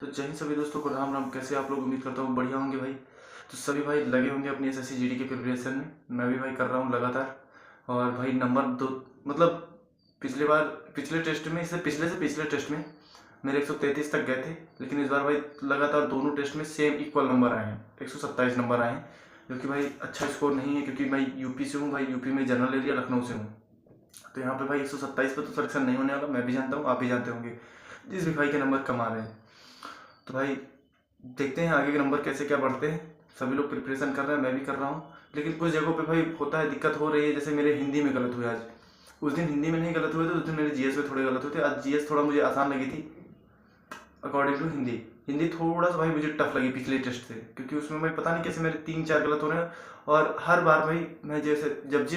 तो जय हिंद सभी दोस्तों को, राम राम। कैसे आप लोग? उम्मीद करता हूँ बढ़िया होंगे भाई। तो सभी भाई लगे होंगे अपनी एसएससी जीडी के प्रिपरेशन में। मैं भी भाई कर रहा हूँ लगातार। और भाई नंबर दो, मतलब पिछले टेस्ट में, इससे पिछले टेस्ट में मेरे 133 तक गए थे। लेकिन इस बार भाई लगातार दोनों टेस्ट में सेम इक्वल नंबर आए हैं, 127 नंबर आए हैं। जो कि भाई अच्छा स्कोर नहीं है, क्योंकि मैं यूपी से हूँ भाई, यूपी में जनरल एरिया लखनऊ से हूँ। तो यहाँ पे भाई 127 पे तो सिलेक्शन नहीं होने वाला, मैं भी जानता हूँ, आप भी जानते होंगे जिस भी भाई के नंबर कम आ रहे हैं। तो भाई देखते हैं आगे के नंबर कैसे क्या बढ़ते हैं। सभी लोग प्रिपरेशन कर रहे हैं, मैं भी कर रहा हूँ। लेकिन कुछ जगहों पे भाई होता है, दिक्कत हो रही है। जैसे मेरे हिंदी में गलत हुए आज। उस दिन हिंदी में नहीं गलत हुए थे, उस दिन मेरे जीएस में थोड़े गलत हुए थे। आज जीएस थोड़ा मुझे आसान लगी थी अकॉर्डिंग टू हिंदी। हिंदी थोड़ा सा भाई मुझे टफ लगी पिछले टेस्ट से, क्योंकि उसमें भाई पता नहीं कैसे मेरे 3-4 गलत हो रहे हैं। और हर बार भाई मैं जैसे जब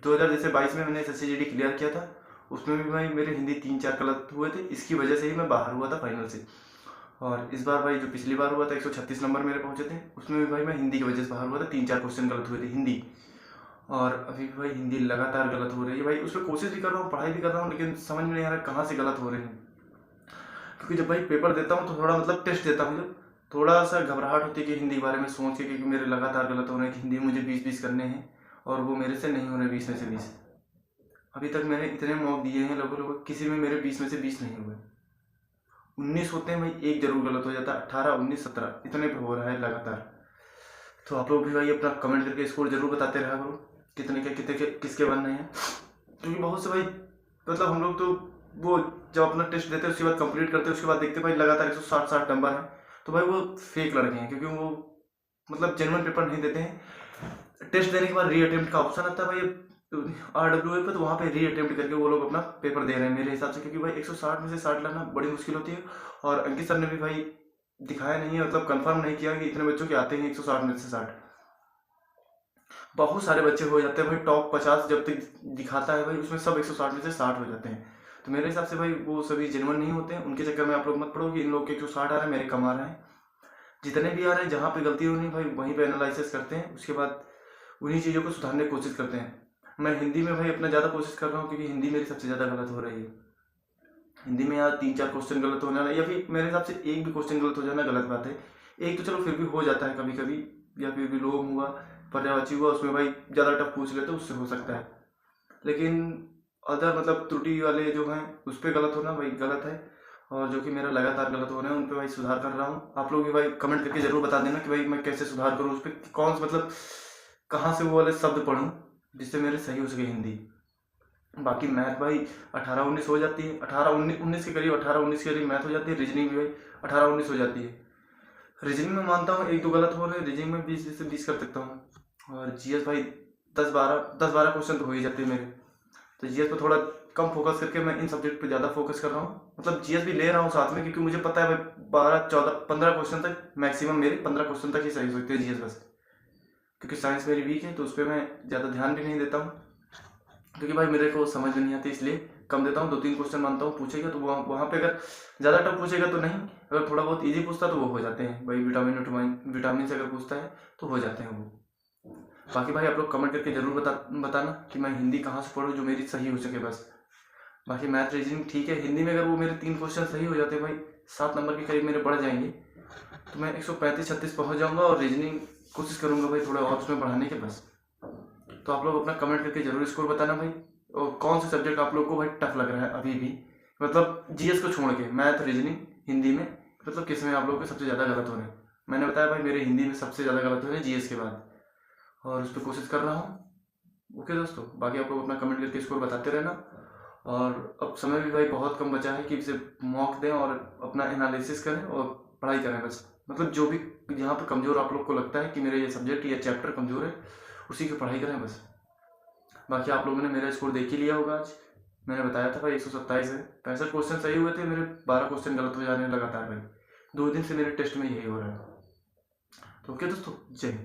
2022 में मैंने एसएससी क्लियर किया था, उसमें भी भाई मेरे हिंदी 3-4 गलत हुए थे। इसकी वजह से ही मैं बाहर हुआ था फाइनल से। और इस बार भाई जो पिछली बार हुआ था 136 नंबर मेरे पहुंचे थे, उसमें भी भाई मैं हिंदी की वजह से बाहर हुआ था। 3-4 क्वेश्चन गलत हुए थे हिंदी। और अभी भी भाई हिंदी लगातार गलत हो रही है भाई। उस पर कोशिश भी कर रहा हूँ, पढ़ाई भी कर रहा हूँ, लेकिन समझ में नहीं आ रहा कहाँ से गलत हो रहे हैं। क्योंकि जब भाई पेपर देता हूँ तो थोड़ा मतलब टेस्ट देता हूँ जब, थोड़ा सा घबराहट होती है कि हिंदी के बारे में सोच के, क्योंकि मेरे लगातार गलत हो रहे हैं कि हिंदी में मुझे 20-20 करने हैं और वो मेरे से नहीं हो रहे 20 में से 20। अभी तक मैंने इतने मॉक दिए हैं लगभग, किसी में मेरे 20 में से 20 नहीं हुए। 19 होते हैं भाई, एक जरूर गलत हो जाता है। 18, 19, 17 इतने पे हो रहा है लगातार। तो आप लोग भी भाई अपना कमेंट करके स्कोर जरूर बताते रहा करो, कितने किसके बनने हैं। क्योंकि बहुत से भाई मतलब हम लोग तो वो जब अपना टेस्ट देते हैं उसके बाद कंप्लीट करते हैं, उसके बाद देखते हैं भाई लगातार 160 नंबर है। तो भाई वो फेक लड़के हैं, क्योंकि वो मतलब जेन्युइन पेपर नहीं देते हैं। टेस्ट देने के बाद री अटेम्प्ट का ऑप्शन आता है भाई RWA पे, तो वहाँ पे री अटेम्प्ट करके वो लोग अपना पेपर दे रहे हैं मेरे हिसाब से। क्योंकि भाई 160 में से 60 लाना बड़ी मुश्किल होती है। और अंकित सर ने भी भाई दिखाया नहीं है, मतलब कंफर्म नहीं किया कि इतने बच्चों के आते हैं 160 में से 60। बहुत सारे बच्चे हो जाते हैं भाई, टॉप 50 जब तक दिखाता है भाई उसमें सब 160 में से 60 हो जाते हैं। तो मेरे हिसाब से भाई वो सभी जेन्युइन नहीं होते हैं। उनके चक्कर में आप लोग मत पड़ो कि इन लोग के 160 आ रहे हैं, मेरे कम आ रहे हैं। जितने भी आ रहे हैं जहाँ पे गलती हो रही है भाई वहीं पे एनालिसिस करते हैं, उसके बाद उन्हीं चीज़ों को सुधारने की कोशिश करते हैं। मैं हिंदी में भाई अपना ज़्यादा कोशिश कर रहा हूँ, क्योंकि हिंदी मेरी सबसे ज़्यादा गलत हो रही है। हिंदी में यार 3-4 क्वेश्चन गलत हो जाना, या फिर मेरे हिसाब से एक भी क्वेश्चन गलत हो जाना गलत बात है। एक तो चलो फिर भी हो जाता है कभी कभी, या फिर विलोम हुआ, पर्यायवाची हुआ, उसमें भाई ज़्यादा टफ पूछ लेते उससे हो सकता है। लेकिन अदर मतलब त्रुटि वाले जो हैं उस पर गलत होना भाई गलत है। और जो कि मेरा लगातार गलत हो रहे हैं उन पर भाई सुधार कर रहा हूँ। आप लोग भी भाई कमेंट करके जरूर बता देना कि भाई मैं कैसे सुधार करूँ, उस पर कौन सा मतलब कहाँ से वो वाले शब्द पढ़ूँ जिससे मेरे सही हो सके हिंदी। बाकी मैथ भाई 18-19 हो जाती है, 18-19 के करीब, 18-19 के करीब मैथ हो जाती है। रीजनिंग भी भाई 18-19 हो जाती है। रीजनिंग में मानता हूँ एक दो गलत हो रहे हैं, रीजनिंग में 20 से 20 कर सकता हूँ। और जीएस भाई 10-12 क्वेश्चन तो हो ही जाते हैं मेरे। तो जीएस पर थोड़ा कम फोकस करके मैं इन सब्जेक्ट पे ज़्यादा फोकस कर रहा हूँ। मतलब जीएस भी ले रहा हूँ साथ में, क्योंकि मुझे पता है भाई 12-14-15 क्वेश्चन तक मैक्सिमम, मेरे 15 क्वेश्चन तक ही सही हो सकते हैं जीएस बस। क्योंकि साइंस मेरी वीक है तो उस पर मैं ज़्यादा ध्यान भी नहीं देता हूँ, क्योंकि भाई मेरे को समझ में नहीं आती, इसलिए कम देता हूँ। 2-3 क्वेश्चन मानता हूँ पूछेगा तो वहाँ पे अगर ज़्यादा टफ पूछेगा तो नहीं, अगर थोड़ा बहुत इजी पूछता तो वो हो जाते हैं भाई। विटामिन से अगर पूछता है तो हो जाते हैं वो। बाकी भाई आप लोग कमेंट करके जरूर बताना कि मैं हिंदी कहाँ से पढ़ूँ जो मेरी सही हो सके बस। बाकी मैथ रीजनिंग ठीक है, हिंदी में अगर वो मेरे 3 क्वेश्चन सही हो जाते हैं भाई, 7 नंबर के करीब मेरे बढ़ जाएंगे, तो मैं 135-36 पहुँच जाऊँगा। और रीजनिंग कोशिश करूँगा भाई थोड़ा और उसमें बढ़ाने के बस। तो आप लोग अपना कमेंट करके जरूर स्कोर बताना भाई। और कौन सा सब्जेक्ट आप लोग को भाई टफ लग रहा है अभी भी, मतलब जीएस को छोड़ के, मैथ रीजनिंग हिंदी में, मतलब किस में आप लोग के सबसे ज़्यादा गलत हो रहे हैं। मैंने बताया भाई मेरे हिंदी में सबसे ज़्यादा गलत हो रहे हैं जीएस के बाद, और उस पर कोशिश कर रहा हूँ। ओके दोस्तों, बाकी आप लोग अपना कमेंट करके स्कोर बताते रहना। और अब समय भी भाई बहुत कम बचा है कि इसे मॉक दें और अपना एनालिसिस करें और पढ़ाई करें बस। मतलब जो भी जहाँ पर कमज़ोर आप लोग को लगता है कि मेरा ये सब्जेक्ट या चैप्टर कमज़ोर है, उसी की पढ़ाई करें बस। बाकी आप लोगों ने मेरा स्कोर देख ही लिया होगा। आज मैंने बताया था भाई 127 है, 65 क्वेश्चन सही हुए थे, मेरे 12 क्वेश्चन गलत हो जा रहे हैं लगातार भाई। 2 दिन से मेरे टेस्ट में यही हो रहा है। तो ओके दोस्तों, जय हिंद।